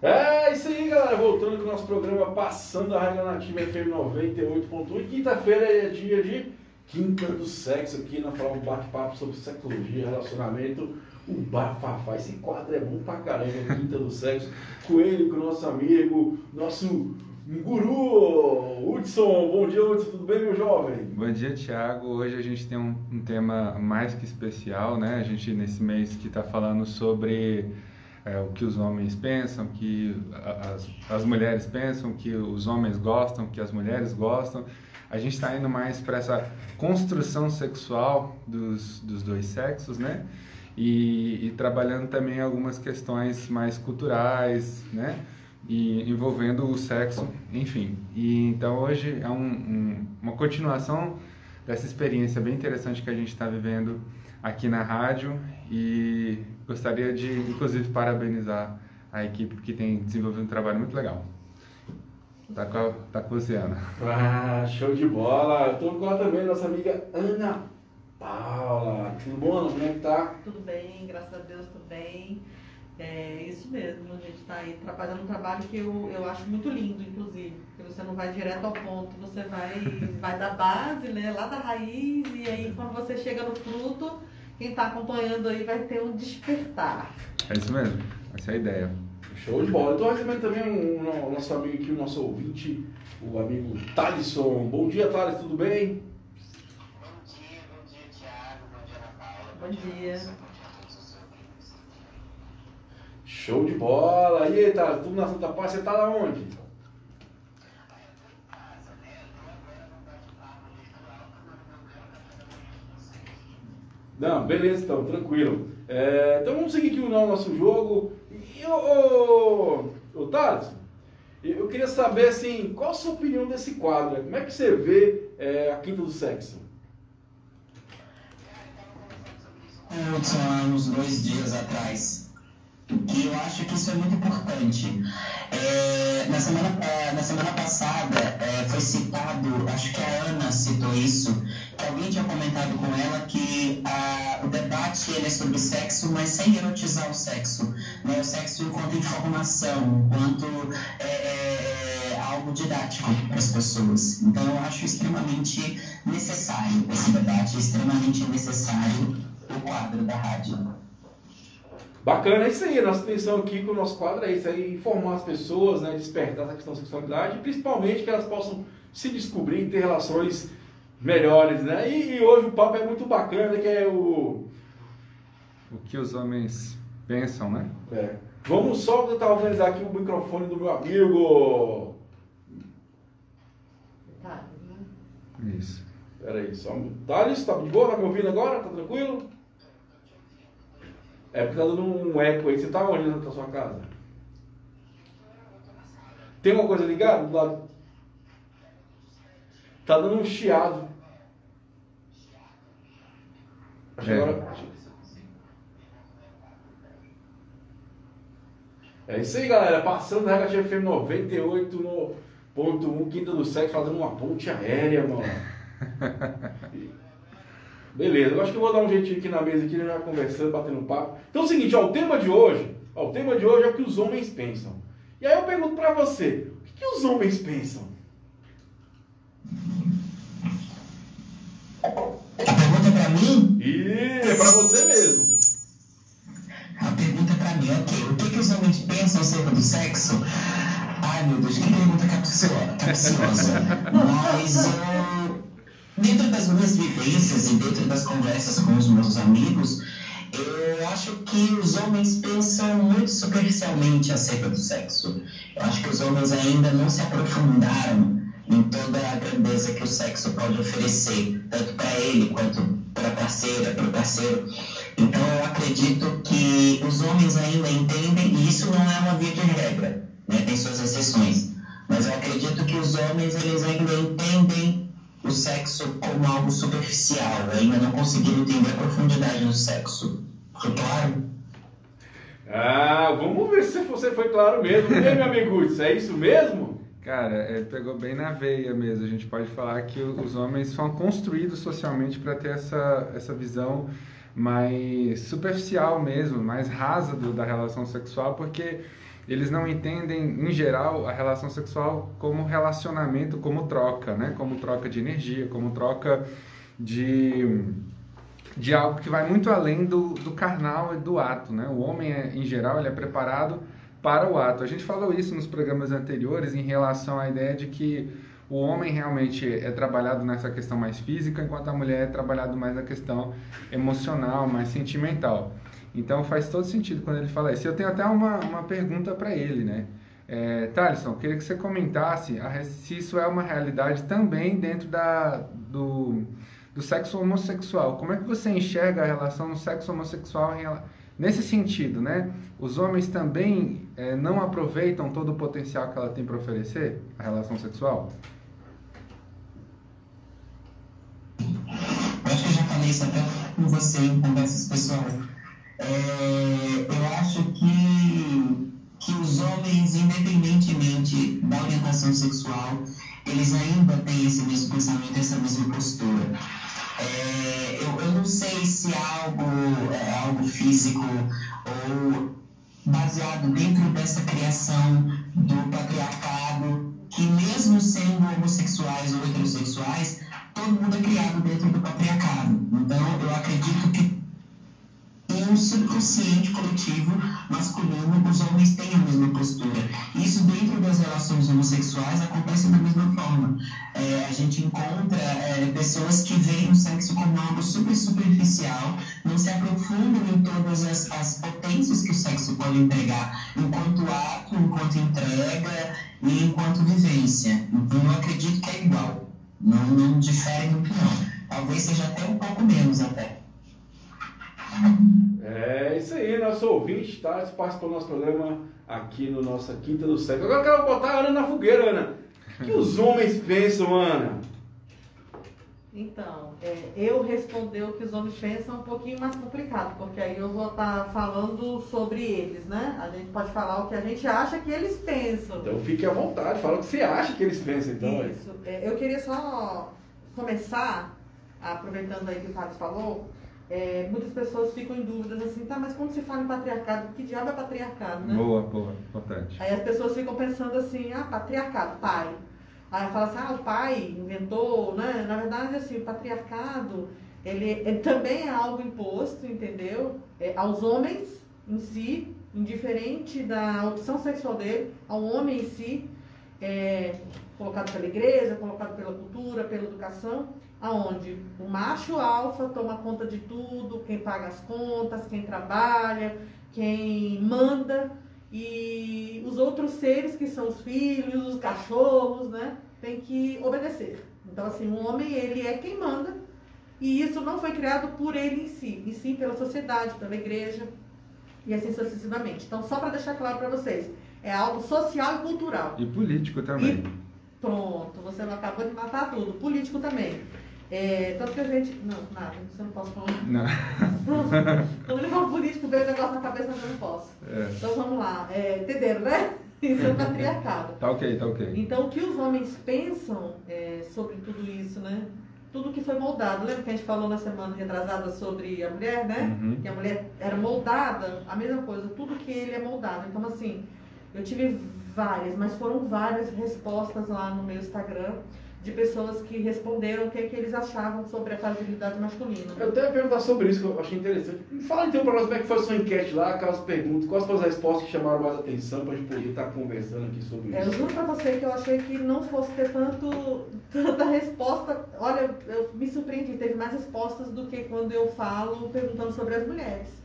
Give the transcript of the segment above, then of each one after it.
É isso aí, galera. Voltando com o nosso programa Passando a Regra Nativa FM 98.1. E quinta-feira é dia de Quinta do Sexo. Aqui nós falamos um bate-papo sobre sexologia, relacionamento, o bafafá. Esse quadro é bom pra caramba, Quinta do Sexo. Com ele, com o nosso amigo, nosso guru, Hudson. Bom dia, Hudson. Tudo bem, meu jovem? Bom dia, Thiago. Hoje a gente tem um tema mais que especial, né? A gente, nesse mês que está falando sobre o que os homens pensam, que as mulheres pensam, que os homens gostam, que as mulheres gostam. A gente está indo mais para essa construção sexual dos dois sexos, né? E trabalhando também algumas questões mais culturais, né? E envolvendo o sexo, enfim. E então hoje é uma continuação dessa experiência bem interessante que a gente está vivendo aqui na rádio, e gostaria de, inclusive, parabenizar a equipe que tem desenvolvido um trabalho muito legal. Tá com você, Ana. Ah, show de bola! Estou com ela também, nossa amiga Ana Paula. Tudo bom, Ana? Como é que tá? Tudo bem, graças a Deus, tudo bem. É isso mesmo, a gente está aí trabalhando um trabalho que eu acho muito lindo, inclusive, porque você não vai direto ao ponto, você vai da base, né, lá da raiz, e aí quando você chega no fruto, quem está acompanhando aí vai ter um despertar. É isso mesmo, essa é a ideia. Show de bola. Eu estou recebendo também o nosso amigo aqui, o nosso ouvinte, o amigo Thalisson. Bom dia, Thales, tudo bem? Bom dia, Thiago, bom dia, Ana Paula. Bom dia. Show de bola! E aí, Thales, tudo na Santa Paz? Você tá lá onde? Não, beleza então, tranquilo. Então vamos seguir aqui o nosso jogo. E ô Thales, eu queria saber assim, qual a sua opinião desse quadro? Como é que você vê a Quinta do Sexo? Hudson, há uns 2 dias atrás. E eu acho que isso é muito importante. Na semana passada foi citado, acho que a Ana citou isso, que alguém tinha comentado com ela que o debate ele é sobre sexo, mas sem erotizar o sexo. Né? O sexo enquanto informação, enquanto algo didático para as pessoas. Então eu acho extremamente necessário esse debate, extremamente necessário o quadro da rádio. Bacana, é isso aí, a nossa intenção aqui com o nosso quadro é isso aí, informar as pessoas, né, despertar essa questão da sexualidade, e principalmente que elas possam se descobrir e ter relações melhores, né, e hoje o papo é muito bacana, que é o que os homens pensam, né? Vamos só tentar organizar aqui o microfone do meu amigo. Tá. Isso. Peraí, só Thales, tá de boa? Tá me ouvindo agora? Tá tranquilo? É porque tá dando um eco aí. Você tá onde na sua casa? Tem uma coisa ligada do lado? Tá dando um chiado. Acho que agora... É isso aí, galera. Passando a Regra Nativa FM 98.1, Quinta do Sexo, fazendo uma ponte aérea, mano. Beleza, eu acho que eu vou dar um jeitinho aqui na mesa, aqui, já conversando, batendo papo. Então é o seguinte, o tema de hoje é o que os homens pensam. E aí eu pergunto pra você, o que os homens pensam? A pergunta é pra mim? É pra você mesmo. A pergunta é pra mim, ok. O que os homens pensam acerca do sexo? Ai, meu Deus, que pergunta capciosa. Mas dentro das minhas vivências e dentro das conversas com os meus amigos, eu acho que os homens pensam muito superficialmente acerca do sexo. Eu acho que os homens ainda não se aprofundaram em toda a grandeza que o sexo pode oferecer, tanto para ele quanto para a parceira, para o parceiro. Então eu acredito que os homens ainda entendem, e isso não é uma via de regra, né? Tem suas exceções, mas eu acredito que os homens eles ainda entendem o sexo como algo superficial, ainda não conseguiram entender a profundidade do sexo. Foi claro? Vamos ver se você foi claro mesmo. E aí, meu amigo, isso é isso mesmo? Cara, pegou bem na veia mesmo. A gente pode falar que os homens são construídos socialmente para ter essa visão mais superficial mesmo, mais rasa da relação sexual, porque eles não entendem, em geral, a relação sexual como relacionamento, como troca, né? Como troca de energia, como troca de algo que vai muito além do carnal e do ato, né? O homem, em geral, ele é preparado para o ato. A gente falou isso nos programas anteriores em relação à ideia de que o homem realmente é trabalhado nessa questão mais física, enquanto a mulher é trabalhado mais na questão emocional, mais sentimental. Então faz todo sentido quando ele fala isso. Eu tenho até uma pergunta para ele, né? Thalisson, queria que você comentasse se isso é uma realidade também dentro do sexo homossexual. Como é que você enxerga a relação no sexo homossexual nesse sentido, né? Os homens também não aproveitam todo o potencial que ela tem para oferecer, a relação sexual? Eu acho que eu já falei isso até com você em conversas pessoais. Eu acho que os homens, independentemente da orientação sexual, eles ainda têm esse mesmo pensamento, essa mesma postura. Eu não sei se é algo físico ou baseado dentro dessa criação do patriarcado, que mesmo sendo homossexuais ou heterossexuais, todo mundo é criado dentro do patriarcado. Então, eu acredito que em um subconsciente coletivo masculino, os homens têm a mesma postura. Isso dentro das relações homossexuais acontece da mesma forma. A gente encontra pessoas que veem o sexo como algo super superficial, não se aprofundam em todas as potências que o sexo pode entregar, enquanto ato, enquanto entrega e enquanto vivência. Então eu acredito que é igual, não difere muito não. Talvez seja até um pouco menos até. É isso aí, nosso ouvinte, tá? Participou do nosso programa aqui no nossa Quinta do Sexo. Agora eu quero botar a Ana na fogueira, Ana. O que os homens pensam, Ana? Então, eu responder o que os homens pensam é um pouquinho mais complicado, porque aí eu vou estar falando sobre eles, né? A gente pode falar o que a gente acha que eles pensam. Então fique à vontade, fala o que você acha que eles pensam, então. Isso. Eu queria só começar, aproveitando aí que o Thales falou, muitas pessoas ficam em dúvidas assim, tá, mas quando se fala em patriarcado, que diabo é patriarcado, né? Boa, importante. Aí as pessoas ficam pensando assim, patriarcado, pai. Aí fala assim, o pai inventou, né? Na verdade, assim, o patriarcado, ele também é algo imposto, entendeu? Aos homens em si, indiferente da opção sexual dele, ao homem em si, colocado pela igreja, colocado pela cultura, pela educação, aonde o macho alfa toma conta de tudo, quem paga as contas, quem trabalha, quem manda, e os outros seres que são os filhos, os cachorros, né, tem que obedecer. Então, assim, o homem, ele é quem manda, e isso não foi criado por ele em si, e sim pela sociedade, pela igreja, e assim sucessivamente. Então, só para deixar claro para vocês, é algo social e cultural. E político também. Pronto, você não acabou de matar tudo. Político também. Tanto que a gente... Não, nada, você não posso falar. Não. Quando ele fala político, veio o negócio na cabeça, mas eu não posso. Então vamos lá. Entenderam, né? Isso é patriarcado. Tá ok. Então o que os homens pensam sobre tudo isso, né? Tudo que foi moldado. Lembra que a gente falou na semana retrasada sobre a mulher, né? Uhum. Que a mulher era moldada, a mesma coisa. Tudo que ele é moldado. Então assim, eu tive mas foram várias respostas lá no meu Instagram de pessoas que responderam o que eles achavam sobre a fragilidade masculina. Eu até ia perguntar sobre isso, que eu achei interessante. Fala então para nós como é que foi a sua enquete lá, aquelas perguntas, quais foram as respostas que chamaram mais atenção para a gente poder estar conversando aqui sobre isso. Eu juro para você que eu achei que não fosse ter tanta resposta. Olha, eu me surpreendi, teve mais respostas do que quando eu falo perguntando sobre as mulheres.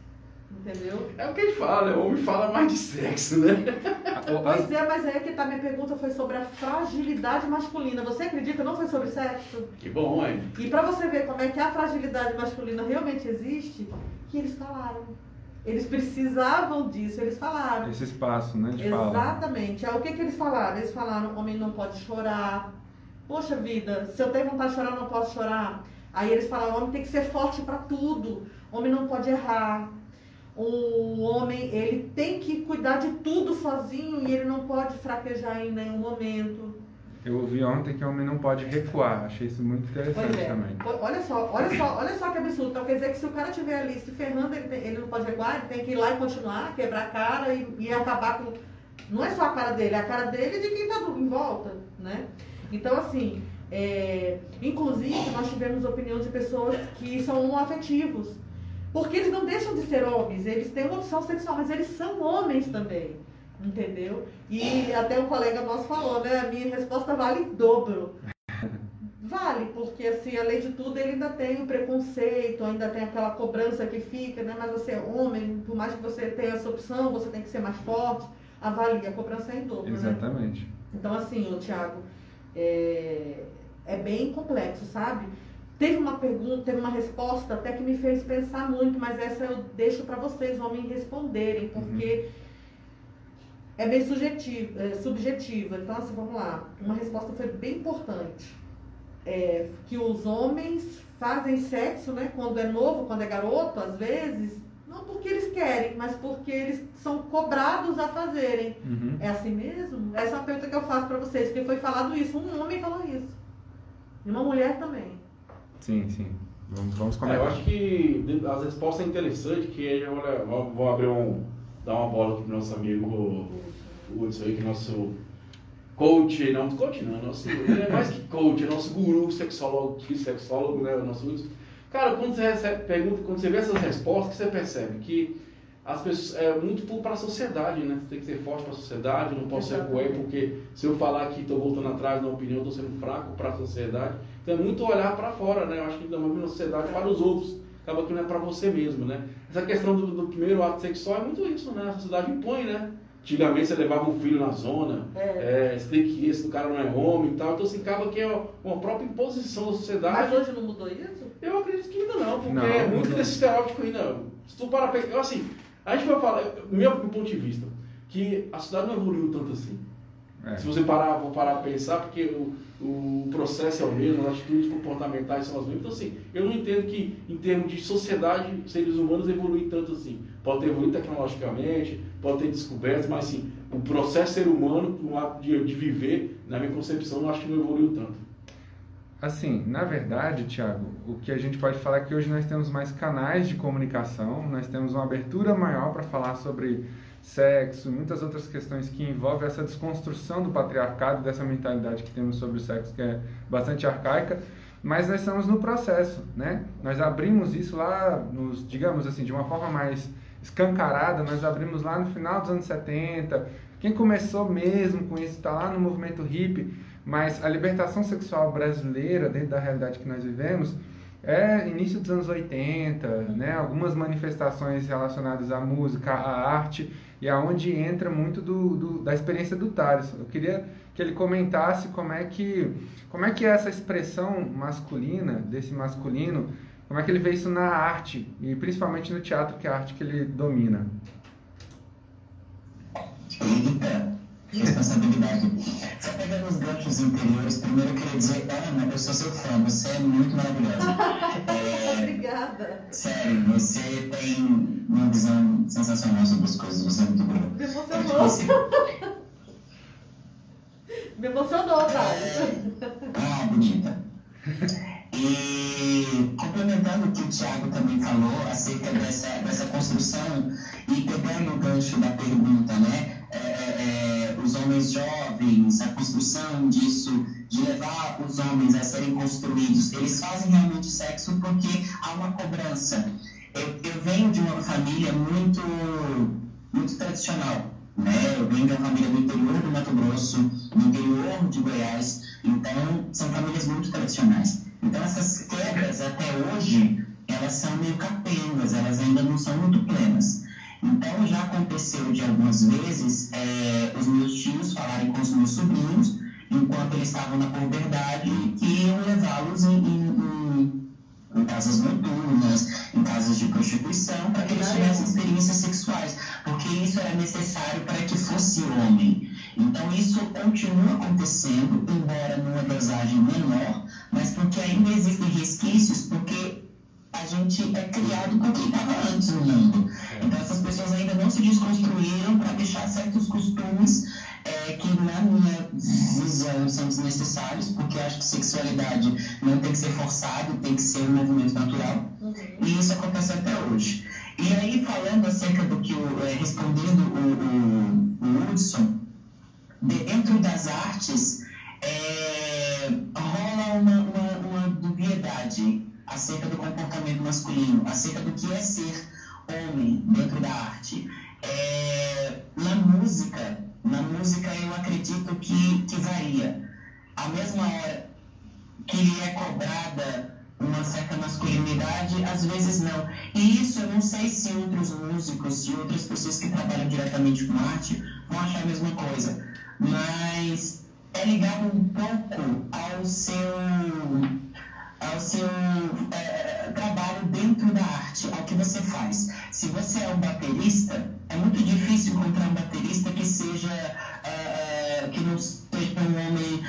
Entendeu? É o que a gente fala, né? O homem fala mais de sexo, né? Pois mas aí que tá, minha pergunta foi sobre a fragilidade masculina. Você acredita? Não foi sobre sexo? Que bom, hein? E pra você ver como é que a fragilidade masculina realmente existe, que eles falaram. Eles precisavam disso, eles falaram. Esse espaço, né, de fala. Exatamente. Aí o que eles falaram? Eles falaram, homem não pode chorar. Poxa vida, se eu tenho vontade de chorar, eu não posso chorar. Aí eles falaram, homem tem que ser forte pra tudo. Homem não pode errar. O homem, ele tem que cuidar de tudo sozinho e ele não pode fraquejar em nenhum momento. Eu ouvi ontem que o homem não pode recuar. Achei isso muito interessante também. Olha só que absurdo. Então quer dizer que se o cara estiver ali se ferrando, ele não pode recuar, ele tem que ir lá e continuar, quebrar a cara e acabar com... Não é só a cara dele, é a cara dele e de quem está em volta, né? Então, assim, inclusive nós tivemos opinião de pessoas que são homoafetivos, porque eles não deixam de ser homens, eles têm uma opção sexual, mas eles são homens também. Entendeu? E até um colega nosso falou, né? A minha resposta vale em dobro. Vale, porque assim, além de tudo, ele ainda tem o preconceito, ainda tem aquela cobrança que fica, né? Mas você é homem, por mais que você tenha essa opção, você tem que ser mais forte. Avalia, a cobrança é em dobro, Exatamente. né? Então, assim, Thiago, é bem complexo, sabe? Teve uma pergunta, teve uma resposta até que me fez pensar muito, mas essa eu deixo para vocês, homens, responderem, porque... É bem subjetiva. Então, assim, vamos lá. Uma resposta foi bem importante. Que os homens fazem sexo, né? Quando é novo, quando é garoto, às vezes, não porque eles querem, mas porque eles são cobrados a fazerem. Uhum. É assim mesmo? Essa é uma pergunta que eu faço para vocês, porque foi falado isso. Um homem falou isso. E uma mulher também. Sim, sim. Vamos comentar. Eu acho que as respostas são interessantes, que olha, vou abrir dar uma bola aqui pro nosso amigo Hudson aí, que é nosso coach, ele é mais que coach, é nosso guru sexólogo, né, o nosso Hudson. Cara, quando você recebe pergunta, quando você vê essas respostas, você percebe que as pessoas, é muito para a sociedade, né? Você tem que ser forte para a sociedade, não posso ser coelho, porque se eu falar aqui, estou voltando atrás na opinião, estou sendo fraco para a sociedade. Então é muito olhar para fora, né? Eu acho que dá uma sociedade para os outros. Acaba que não é para você mesmo, né? Essa questão do primeiro ato sexual é muito isso, né? A sociedade impõe, né? Antigamente você levava um filho na zona, você tem que ir, esse cara não é homem e tal. Então assim, acaba que é uma própria imposição da sociedade. Mas hoje não mudou isso? Eu acredito que ainda não, porque é muito desse estereótipo ainda. Se tu parar pra pensar, assim, a gente vai falar, do meu ponto de vista, que a sociedade não evoluiu tanto assim. Se você parar para pensar, porque o processo é o mesmo, as atitudes comportamentais são as mesmas. Então, assim, eu não entendo que, em termos de sociedade, seres humanos evoluem tanto assim. Pode ter evoluído tecnologicamente, pode ter descoberto, mas, assim, o processo ser humano, o ato de viver, na minha concepção, eu acho que não evoluiu tanto. Assim, na verdade, Thiago, o que a gente pode falar é que hoje nós temos mais canais de comunicação, nós temos uma abertura maior para falar sobre sexo, muitas outras questões que envolvem essa desconstrução do patriarcado, dessa mentalidade que temos sobre o sexo, que é bastante arcaica, mas nós estamos no processo, né? Nós abrimos isso lá, digamos assim, de uma forma mais escancarada, nós abrimos lá no final dos anos 70, quem começou mesmo com isso está lá no movimento hippie, mas a libertação sexual brasileira, dentro da realidade que nós vivemos, é início dos anos 80, né? Algumas manifestações relacionadas à música, à arte, e aonde entra muito da experiência do Thales. Eu queria que ele comentasse como é que é essa expressão masculina, desse masculino, como é que ele vê isso na arte, e principalmente no teatro, que é a arte que ele domina. Eita, responsabilidade. Só pegando os ganchos anteriores, primeiro eu queria dizer, Ana, eu sou seu fã, você é muito maravilhosa. Obrigada. Sério, você tem uma visão sensacional sobre as coisas, você é muito boa. Me emocionou. Me emocionou, Thales. Bonita. E complementando o que o Thiago também falou acerca dessa construção e pegando o gancho da pergunta, né? Os homens jovens, a construção disso, de levar os homens a serem construídos, eles fazem realmente sexo porque há uma cobrança. Eu venho de uma família muito, muito tradicional, né? Eu venho de uma família do interior do Mato Grosso, no interior de Goiás, então são famílias muito tradicionais. Então essas quebras até hoje, elas são meio capengas, elas ainda não são muito plenas. Então já aconteceu de algumas vezes os meus tios falarem com os meus sobrinhos, enquanto eles estavam na puberdade, que iam levá-los em casas noturnas, em casas de prostituição, para que eles tivessem experiências sexuais, porque isso era necessário para que fosse homem. Então isso continua acontecendo, embora numa dosagem menor, mas porque ainda existem resquícios, porque a gente é criado com quem estava antes no mundo. Então essas pessoas ainda não se desconstruíram para deixar certos costumes que, na minha visão, são desnecessários necessários, porque acho que sexualidade não tem que ser forçado, tem que ser um movimento natural. E isso acontece até hoje. E aí, falando acerca do que respondendo o Hudson, dentro das artes, rola uma dubiedade acerca do comportamento masculino, acerca do que é ser homem dentro da arte. Na música eu acredito que varia. A mesma hora que é cobrada uma certa masculinidade, às vezes não. E isso eu não sei se outros músicos e outras pessoas que trabalham diretamente com arte vão achar a mesma coisa. Mas é ligado um pouco ao seu trabalho dentro da arte, ao que você faz. Se você é um baterista, é muito difícil encontrar um baterista que não seja um homem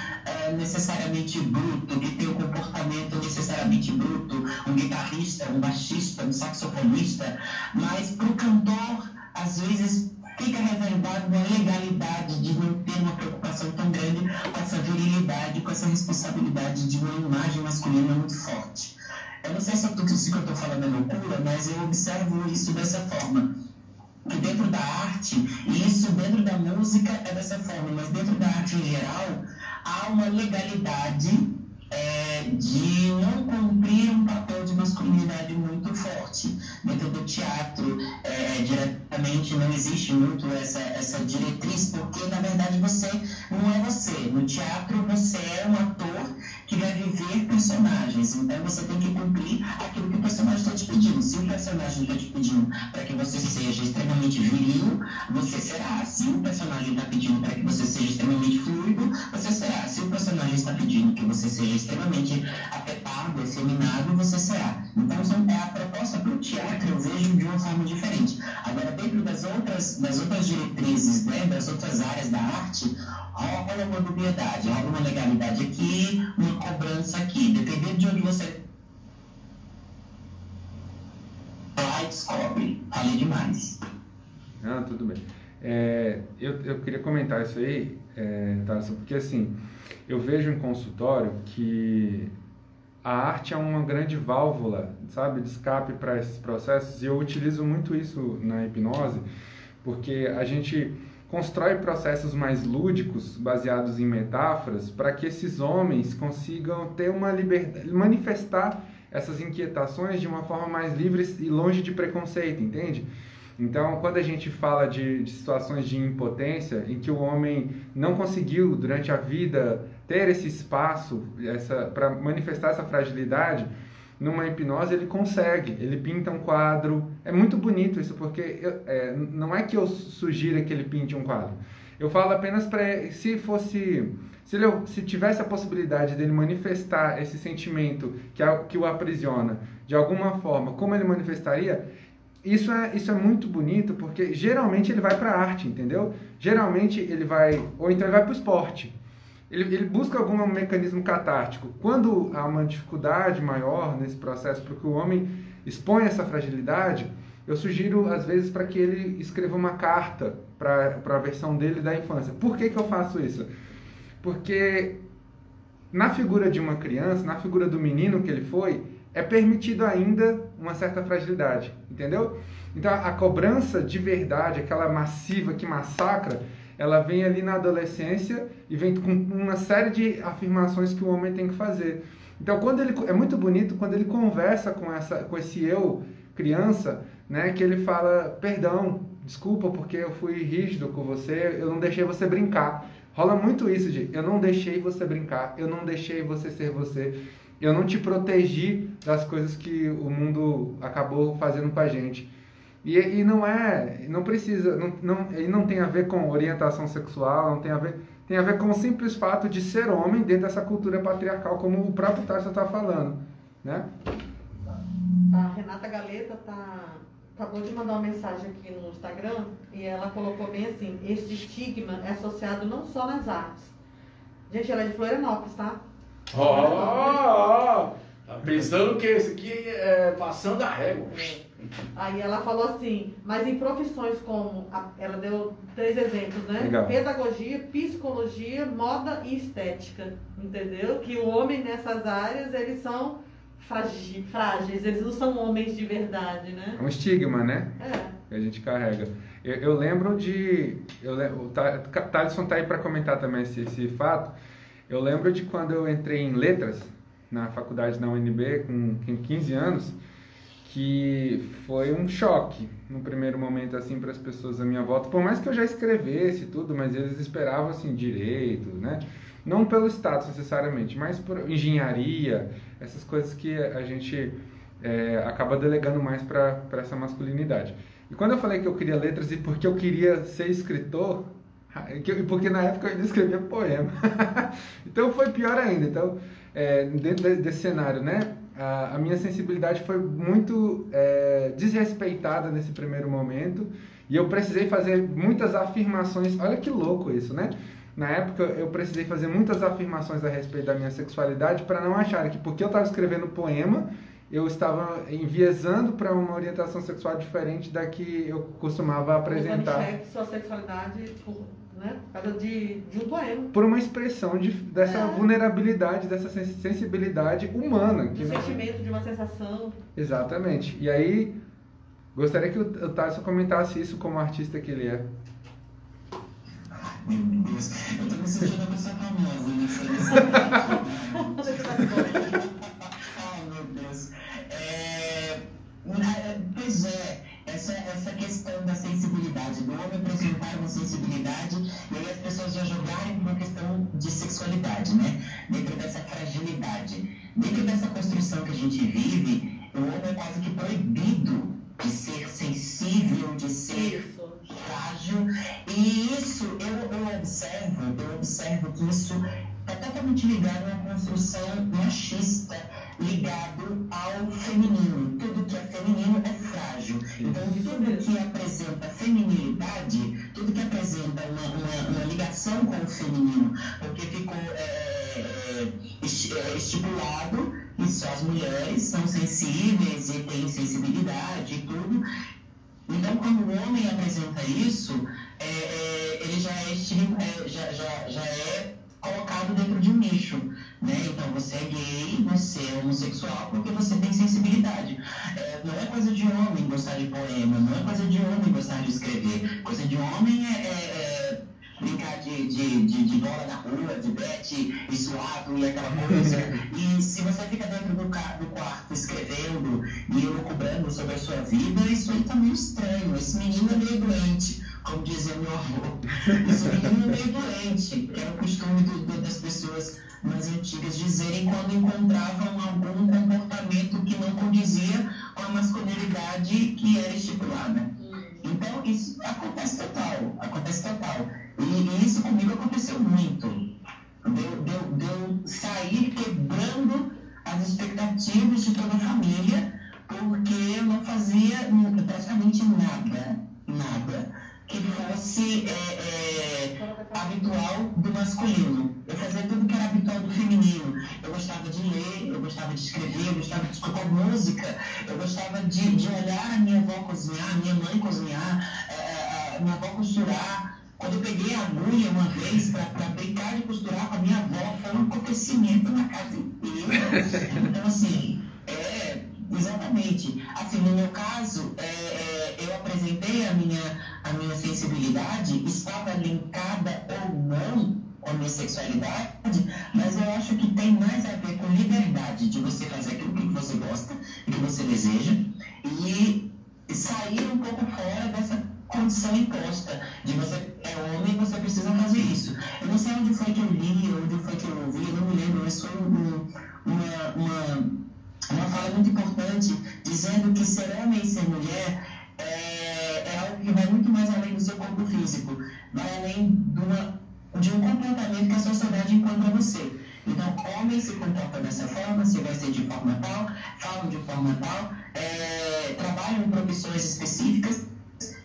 necessariamente bruto, que tenha um comportamento necessariamente bruto, um guitarrista, um baixista, um saxofonista, mas para o cantor, às vezes, fica reservado uma legalidade de não ter uma preocupação tão grande com essa virilidade, com essa responsabilidade de uma imagem masculina muito forte. Eu não sei se tudo isso que eu estou falando é loucura, mas eu observo isso dessa forma. Que dentro da arte, e isso dentro da música é dessa forma, mas dentro da arte em geral, há uma legalidade de não cumprir um papel de masculinidade muito forte. Dentro do teatro, diretamente, não existe muito essa diretriz, porque, na verdade, você não é você. No teatro, você é um ator que vai viver personagens. Então, você tem que cumprir aquilo que o personagem está te pedindo. Se o personagem está te pedindo para que você seja extremamente viril, você será. Se o personagem está pedindo para que você seja extremamente fluido, você será. Se o personagem está pedindo que você seja extremamente afetado, efeminado, você será. Então, a proposta para o teatro eu vejo de uma forma diferente. Agora, dentro das outras diretrizes, né, das outras áreas da arte, rola uma dubiedade, rola uma legalidade aqui, uma cobrança aqui. Dependendo de onde você vai, descobre. Falei demais. Ah, tudo bem. Eu queria comentar isso aí, Tarso, porque assim, eu vejo em consultório que a arte é uma grande válvula, sabe, de escape para esses processos, e eu utilizo muito isso na hipnose, porque a gente constrói processos mais lúdicos, baseados em metáforas, para que esses homens consigam ter uma liberdade, manifestar essas inquietações de uma forma mais livre e longe de preconceito, entende? Então, quando a gente fala de situações de impotência, em que o homem não conseguiu, durante a vida, ter esse espaço para manifestar essa fragilidade, numa hipnose ele consegue, ele pinta um quadro. É muito bonito isso, porque não é que eu sugira que ele pinte um quadro. Eu falo apenas para se tivesse a possibilidade dele manifestar esse sentimento que o aprisiona de alguma forma, como ele manifestaria. Isso é muito bonito, porque geralmente ele vai para a arte, entendeu? Geralmente ele vai, ou então ele vai para o esporte. Ele busca algum mecanismo catártico. Quando há uma dificuldade maior nesse processo, para que o homem expõe essa fragilidade, eu sugiro, às vezes, para que ele escreva uma carta para a versão dele da infância. Por que eu faço isso? Porque na figura de uma criança, na figura do menino que ele foi, é permitido ainda uma certa fragilidade, entendeu? Então, a cobrança de verdade, aquela massiva que massacra, ela vem ali na adolescência e vem com uma série de afirmações que o homem tem que fazer. Então, é muito bonito quando ele conversa com esse eu, criança, né, que ele fala, perdão, desculpa porque eu fui rígido com você, eu não deixei você brincar. Rola muito isso de, eu não deixei você brincar, eu não deixei você ser você. Eu não te protegi das coisas que o mundo acabou fazendo com a gente. E não precisa, não tem a ver com orientação sexual, não tem a ver com o simples fato de ser homem dentro dessa cultura patriarcal, como o próprio Tarso está falando, né? A Renata Galeta acabou de mandar uma mensagem aqui no Instagram e ela colocou bem assim, esse estigma é associado não só nas artes. Gente, ela é de Florianópolis, tá? Tá pensando que esse aqui é passando a régua. Aí ela falou assim, mas em profissões como, ela deu 3 exemplos, né? Legal. Pedagogia, psicologia, moda e estética, entendeu? Que o homem nessas áreas, eles são frágeis, eles não são homens de verdade, né? É um estigma, né? É. Que a gente carrega. Eu lembro de... o Thaleson tá aí para comentar também esse fato. Eu lembro de quando eu entrei em letras, na faculdade da UNB, com 15 anos, que foi um choque no primeiro momento, assim, para as pessoas à minha volta. Por mais que eu já escrevesse tudo, mas eles esperavam, assim, direito, né? Não pelo status, necessariamente, mas por engenharia, essas coisas que a gente acaba delegando mais para essa masculinidade. E quando eu falei que eu queria letras e porque eu queria ser escritor, porque na época eu ainda escrevia poema, então foi pior ainda. Então, dentro desse cenário, né, a minha sensibilidade foi muito desrespeitada nesse primeiro momento, e eu precisei fazer muitas afirmações. Olha que louco isso, né? Na época eu precisei fazer muitas afirmações a respeito da minha sexualidade para não acharem que porque eu estava escrevendo poema eu estava enviesando para uma orientação sexual diferente da que eu costumava apresentar. Colocando em xeque sua sexualidade por causa de um poema. Por uma expressão dessa vulnerabilidade, dessa sensibilidade humana. De um sentimento, de uma sensação. Exatamente. E aí, gostaria que o Thaleson comentasse isso como artista que ele é. Meu Deus, eu tô me sentindo uma pessoa famosa, né? Ai, meu Deus. Pois é, essa questão da sensibilidade, do homem apresentar uma sensibilidade, e aí as pessoas já jogarem por uma questão de sexualidade, né? Dentro dessa fragilidade. Dentro dessa construção que a gente vive, o homem é quase que proibido de ser sensível, de ser frágil, e isso eu observo que isso está totalmente ligado a uma construção machista, ligado ao feminino. Tudo que é feminino é frágil. Então, tudo que apresenta feminilidade, tudo que apresenta uma ligação com o feminino, porque ficou estipulado que só as mulheres são sensíveis e têm sensibilidade e tudo. Então, quando o homem apresenta isso, ele já é colocado dentro de um nicho, né? Então, você é gay, você é homossexual porque você tem sensibilidade. Não é coisa de homem gostar de poema, não é coisa de homem gostar de escrever. Coisa de homem é brincar de bola na rua, de bete e suado e aquela coisa. E se você fica dentro do quarto escrevendo e elucubrando sobre a sua vida, isso aí tá meio estranho. Esse menino é meio doente, como dizia meu avô. Esse menino é meio doente, que era o costume das pessoas mais antigas dizerem quando encontravam algum comportamento que não condizia com a masculinidade que era estipulada. Então, isso acontece total. E isso comigo aconteceu muito. De eu sair quebrando as expectativas de toda a família, porque eu não fazia praticamente nada que fosse habitual do masculino. Eu fazia tudo que era habitual do feminino. Eu gostava de ler, eu gostava de escrever, eu gostava de escutar música, eu gostava de olhar a minha avó cozinhar, a minha mãe cozinhar, a minha avó costurar. Quando eu peguei a agulha uma vez para brincar de costurar com a minha avó, foi um acontecimento na casa inteira. Então, assim, exatamente. Assim, no meu caso, eu apresentei a minha sensibilidade, estava linkada ou não com a minha sexualidade, mas eu acho que tem mais a ver com liberdade de você fazer aquilo que você gosta e que você deseja e sair um pouco fora dessa condição imposta de você é homem e você precisa fazer isso. Eu não sei onde foi que eu li, onde foi que eu ouvi, eu não me lembro, mas foi uma fala muito importante dizendo que ser homem e ser mulher é algo que vai muito mais além do seu corpo físico, vai além de um comportamento que a sociedade impõe para você. Então, homem se comporta dessa forma, se veste de forma tal, falam de forma tal, trabalham em profissões específicas,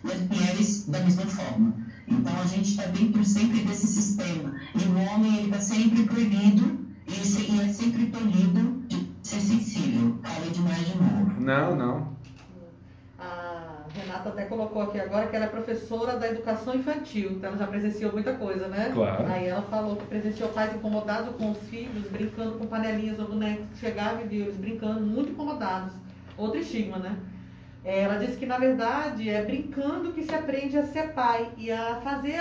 e as mulheres da mesma forma. Então, a gente está dentro sempre desse sistema. E o homem está sempre proibido e é sempre tolhido de ser sensível. Falei demais de novo. Não. Renata até colocou aqui agora que ela é professora da educação infantil, então ela já presenciou muita coisa, né? Claro. Aí ela falou que presenciou pais incomodados com os filhos, brincando com panelinhas ou bonecos, que chegavam e viam eles brincando, muito incomodados. Outro estigma, né? Ela disse que, na verdade, é brincando que se aprende a ser pai e a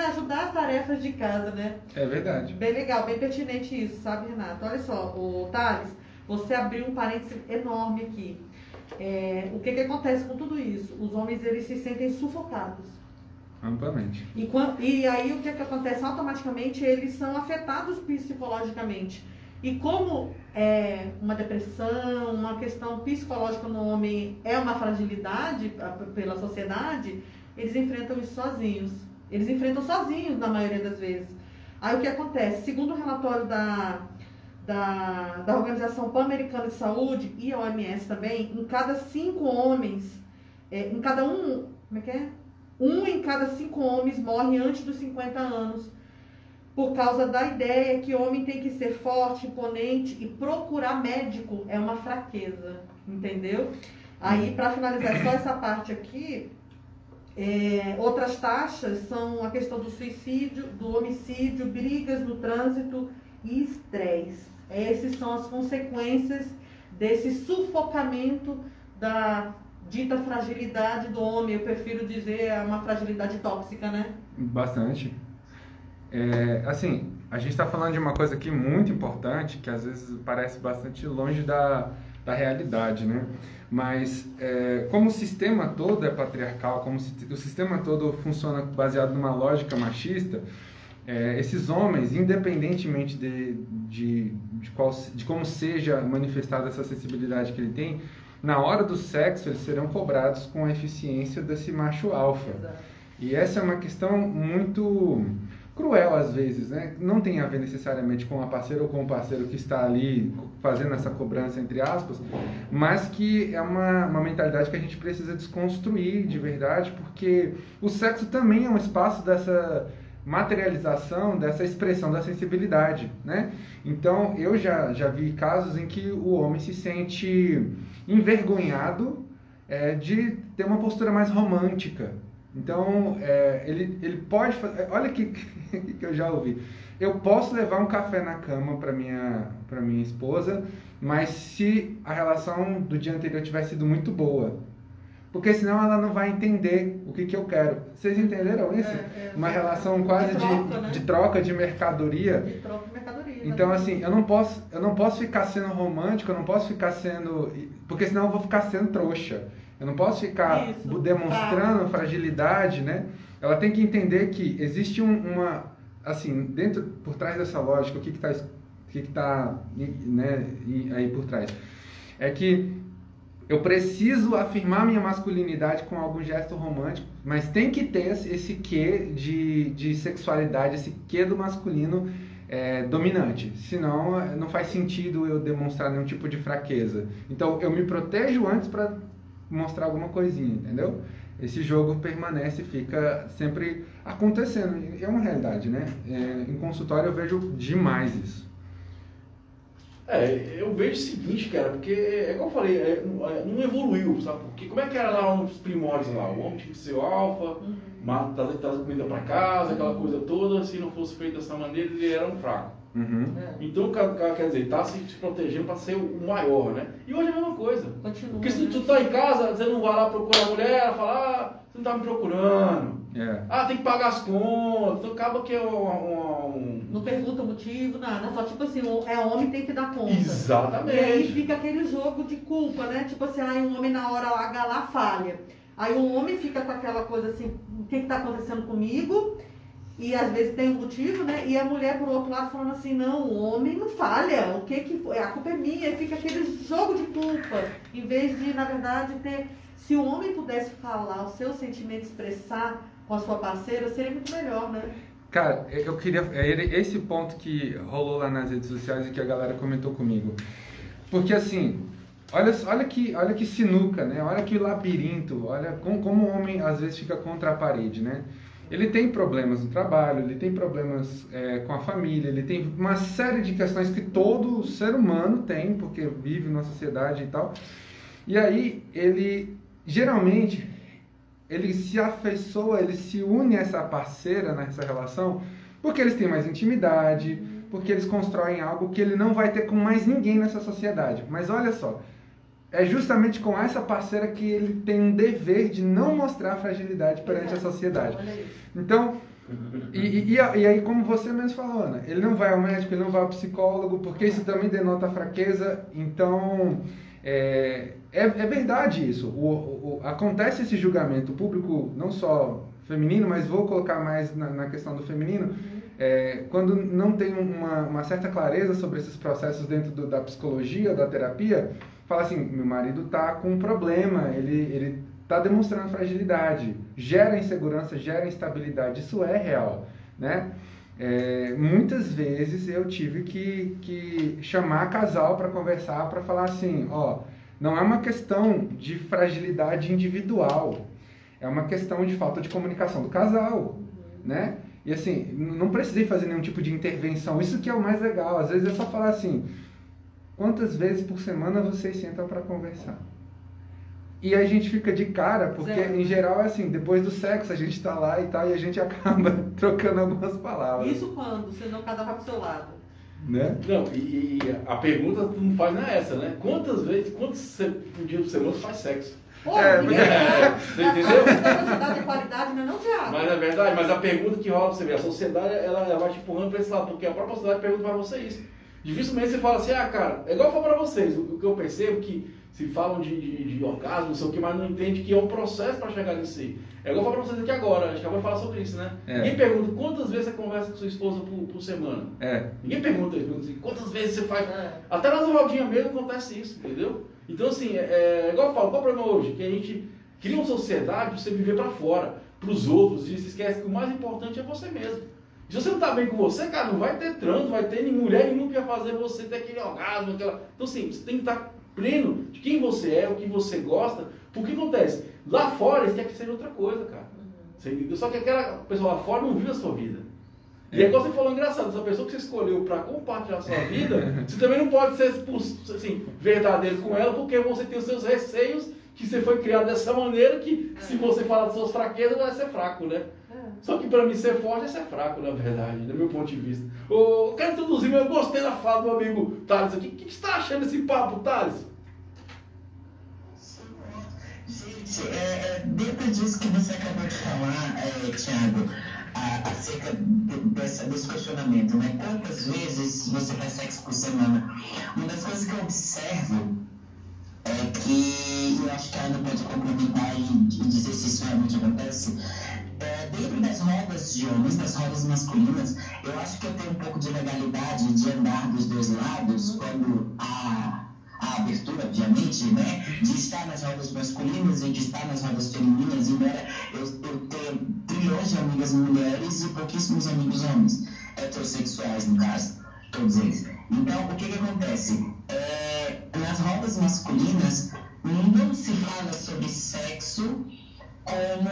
ajudar as tarefas de casa, né? É verdade. Bem legal, bem pertinente isso, sabe, Renata? Olha só, o Thales, você abriu um parênteses enorme aqui. O que acontece com tudo isso? Os homens, eles se sentem sufocados. Amplamente. E aí, o que acontece? Automaticamente, eles são afetados psicologicamente. E como uma depressão, uma questão psicológica no homem é uma fragilidade pela sociedade, eles enfrentam isso sozinhos. Eles enfrentam sozinhos, na maioria das vezes. Aí o que acontece? Segundo o relatório da Organização Pan-Americana de Saúde e a OMS também, em cada 5 homens, um em cada 5 homens morre antes dos 50 anos. Por causa da ideia que o homem tem que ser forte, imponente, e procurar médico é uma fraqueza, entendeu? Aí, para finalizar só essa parte aqui, outras taxas são a questão do suicídio, do homicídio, brigas no trânsito e estresse. Essas são as consequências desse sufocamento da dita fragilidade do homem. Eu prefiro dizer uma fragilidade tóxica, né? Bastante. Assim, a gente está falando de uma coisa aqui muito importante, que às vezes parece bastante longe da realidade, né? Mas como o sistema todo é patriarcal, como o sistema todo funciona baseado numa lógica machista, esses homens, independentemente de como seja manifestada essa sensibilidade que ele tem, na hora do sexo eles serão cobrados com a eficiência desse macho alfa. Exato. E essa é uma questão muito cruel às vezes, né? Não tem a ver necessariamente com a parceira ou com o parceiro que está ali fazendo essa cobrança, entre aspas, mas que é uma mentalidade que a gente precisa desconstruir de verdade, porque o sexo também é um espaço dessa materialização, dessa expressão da sensibilidade, né? Então, eu já vi casos em que o homem se sente envergonhado de ter uma postura mais romântica. Então, ele pode fazer... Olha que eu já ouvi. Eu posso levar um café na cama para minha esposa, mas se a relação do dia anterior tiver sido muito boa. Porque senão ela não vai entender o que eu quero. Vocês entenderam isso? Uma relação quase de troca de mercadoria. De troca de mercadoria. Então, assim, eu não posso ficar sendo romântico, eu não posso ficar sendo... Porque senão eu vou ficar sendo trouxa. Eu não posso ficar demonstrando fragilidade, né? Ela tem que entender que existe assim, por trás dessa lógica, o que está né, aí por trás? É que eu preciso afirmar minha masculinidade com algum gesto romântico, mas tem que ter esse quê de sexualidade, esse quê do masculino dominante. Senão, não faz sentido eu demonstrar nenhum tipo de fraqueza. Então, eu me protejo antes para mostrar alguma coisinha, entendeu? Esse jogo permanece e fica sempre acontecendo. É uma realidade, né? Em consultório eu vejo demais isso. Eu vejo o seguinte, cara, porque, como eu falei, não evoluiu, sabe? Porque como é que era lá os primórdios lá? O homem tinha que ser o alfa, trazer comida pra casa, aquela coisa toda. Se não fosse feito dessa maneira, ele era um fraco. Então o cara quer dizer, tá se protegendo para ser o maior, né? E hoje é a mesma coisa. Continua, porque se tu tá em casa, você não vai lá procurar a mulher, ela fala, você não tá me procurando. Tem que pagar as contas. Então acaba que não pergunta o motivo, nada. Só tipo assim, homem tem que dar conta. Exatamente. E aí fica aquele jogo de culpa, né? Tipo assim, um homem na hora lá falha. Aí o homem fica com aquela coisa assim, o que tá acontecendo comigo? E às vezes tem um motivo, né? E a mulher, por outro lado, falando assim, não, o homem não falha, o que foi? A culpa é minha. E fica aquele jogo de culpa. Em vez de, na verdade, se o homem pudesse falar o seu sentimento, expressar com a sua parceira, seria muito melhor, né? Cara, eu queria... esse ponto que rolou lá nas redes sociais e que a galera comentou comigo. Porque, assim, olha que sinuca, né? Olha que labirinto. Olha como o homem, às vezes, fica contra a parede, né? Ele tem problemas no trabalho, ele tem problemas com a família, ele tem uma série de questões que todo ser humano tem, porque vive numa sociedade e tal. E aí, ele, geralmente, ele se afeiçoa, ele se une a essa parceira nessa relação, porque eles têm mais intimidade, porque eles constroem algo que ele não vai ter com mais ninguém nessa sociedade. Mas olha só, é justamente com essa parceira que ele tem um dever de não mostrar fragilidade perante a sociedade. Então, e aí, como você mesmo falou, Ana, ele não vai ao médico, ele não vai ao psicólogo, porque isso também denota fraqueza. Então, é verdade isso. Acontece esse julgamento público, não só feminino, mas vou colocar mais na questão do feminino, quando não tem uma certa clareza sobre esses processos dentro da psicologia, da terapia, fala assim, meu marido está com um problema, ele está demonstrando fragilidade, gera insegurança, gera instabilidade, isso é real, né? Muitas vezes eu tive que chamar casal para conversar, para falar assim, ó, não é uma questão de fragilidade individual, é uma questão de falta de comunicação do casal, né? E assim, não precisei fazer nenhum tipo de intervenção, isso que é o mais legal, às vezes é só falar assim, quantas vezes por semana vocês sentam para conversar? E a gente fica de cara, porque em geral é assim, depois do sexo a gente tá lá e tal, e a gente acaba trocando algumas palavras. Isso quando? Senão cada vai pro seu lado. Né? Não, e a pergunta que tu não faz não é essa, né? Quantos dias por semana tu faz sexo? Pô, Você entendeu? Velocidade e qualidade não é não, Thiago. Mas é verdade, mas a pergunta que rola pra você ver, a sociedade ela vai te empurrando pra esse lado, porque a própria sociedade pergunta pra você isso. Dificilmente você fala assim, cara, é igual eu falo pra vocês, o que eu percebo que se falam de orgasmo, não sei o que, mas não entende que é um processo para chegar nisso aí. É igual eu falo pra vocês aqui agora, a gente acabou de falar sobre isso, né? Ninguém pergunta quantas vezes você conversa com sua esposa por semana. Ninguém pergunta isso, assim, quantas vezes você faz. Até nas rodinhas mesmo acontece isso, entendeu? Então assim, igual eu falo, qual é o problema hoje? Que a gente cria uma sociedade para você viver para fora, para os outros, e se esquece que o mais importante é você mesmo. Se você não tá bem com você, cara, não vai ter trânsito, não vai ter nem mulher nenhuma que vai fazer você ter aquele orgasmo, aquela... Então assim, você tem que estar pleno de quem você é, o que você gosta, porque acontece? Lá fora eles querem que seja outra coisa, cara. Você entendeu? Só que aquela pessoa lá fora não vive a sua vida. E aí, como você falou, engraçado, essa pessoa que você escolheu para compartilhar a sua vida, você também não pode ser assim, verdadeiro com ela, porque você tem os seus receios, que você foi criado dessa maneira, que se você falar das suas fraquezas, vai ser fraco, né? Só que para mim ser forte é ser fraco, na verdade, do meu ponto de vista. Eu quero introduzir, mas eu gostei da fala do amigo Thales aqui. O que você está achando desse papo, Thales? Gente, dentro disso que você acabou de falar, Thiago, acerca desse questionamento, né? Quantas vezes você faz sexo por semana? Uma das coisas que eu observo é que, eu acho que a Ana pode complementar e dizer se isso realmente acontece, dentro das rodas de homens, das rodas masculinas, eu acho que eu tenho um pouco de legalidade de andar dos dois lados, quando há a abertura, obviamente, né, de estar nas rodas masculinas e de estar nas rodas femininas, embora eu tenha trilhões de amigas mulheres e pouquíssimos amigos homens, heterossexuais no caso, todos eles. Então, o que acontece? Nas rodas masculinas, não se fala sobre sexo como,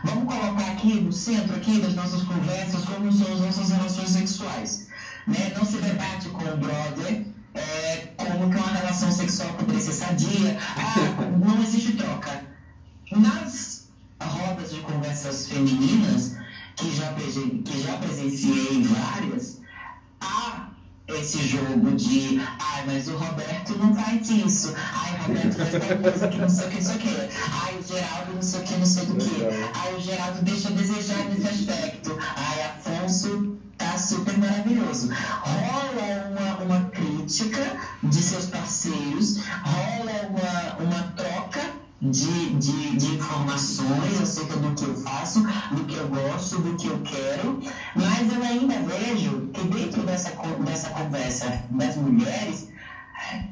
vamos colocar aqui no centro aqui das nossas conversas, como são as nossas relações sexuais, né? Não se debate com o brother como que uma relação sexual poderia ser sadia, não existe troca. Nas rodas de conversas femininas, que já presenciei várias, há esse jogo de, mas o Roberto não faz isso, o Roberto faz tal coisa que não sei o que, não sei o que, o Geraldo não sei o que, não sei do que, o Geraldo deixa a desejar nesse aspecto, Afonso tá super maravilhoso. Rola uma crítica de seus parceiros, rola uma troca de informações acerca do que eu faço, do que eu gosto, do que eu quero, mas eu ainda vejo que dentro dessa conversa das mulheres,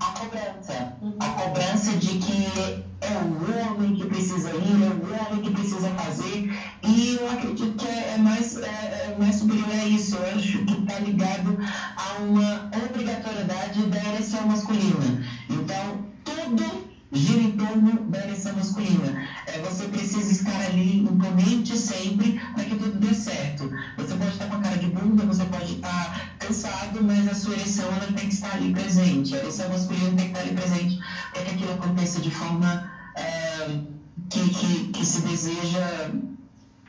a cobrança de que é o homem que precisa ir, é o homem que precisa fazer, e eu acredito que é mais superior a isso. Eu acho que está ligado a uma obrigatoriedade da ereção masculina. Então, tudo gira em torno da ereção masculina. Você precisa estar ali imponente sempre para que tudo dê certo. Você pode estar com a cara de bunda, você pode estar cansado, mas a sua ereção ela tem que estar ali presente. A ereção masculina tem que estar ali presente para que aquilo aconteça de forma que se deseja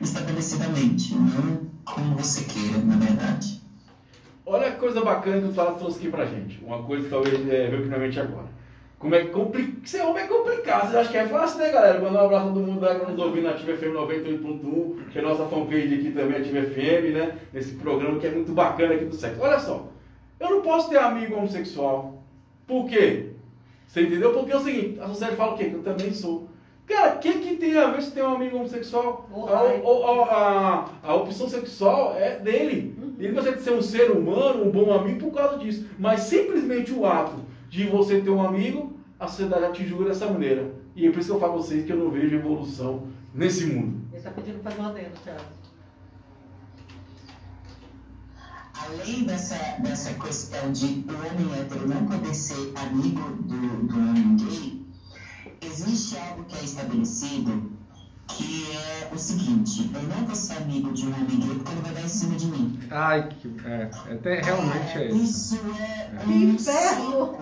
estabelecidamente, não como você queira, na verdade. Olha que coisa bacana que o Thales trouxe aqui pra gente. Uma coisa que talvez veio aqui na mente agora. Como é ser homem é complicado. Vocês acham que é fácil, né, galera? Mandar um abraço a todo mundo que está nos ouvindo na Ativa FM 98.1, que é a nossa fanpage aqui também, Ativa FM, né? Nesse programa que é muito bacana aqui do sexo. Olha só, eu não posso ter amigo homossexual. Por quê? Você entendeu? Porque é o seguinte, a sociedade fala o quê? Que eu também sou. Cara, o que tem a ver se tem um amigo homossexual? A opção sexual é dele. Ele gostaria de ser um ser humano, um bom amigo por causa disso. Mas simplesmente o ato de você ter um amigo, a sociedade já te julga dessa maneira. E é por isso que eu falo a vocês que eu não vejo evolução nesse mundo. Ele está pedindo para fazer um adendo, Thiago. Além dessa questão de o homem hétero não poder ser amigo do homem gay, existe algo que é estabelecido, que é o seguinte: eu não vou ser amigo de um homem gay porque ele vai dar em cima de mim. Ai, realmente é isso. Isso é um inferno.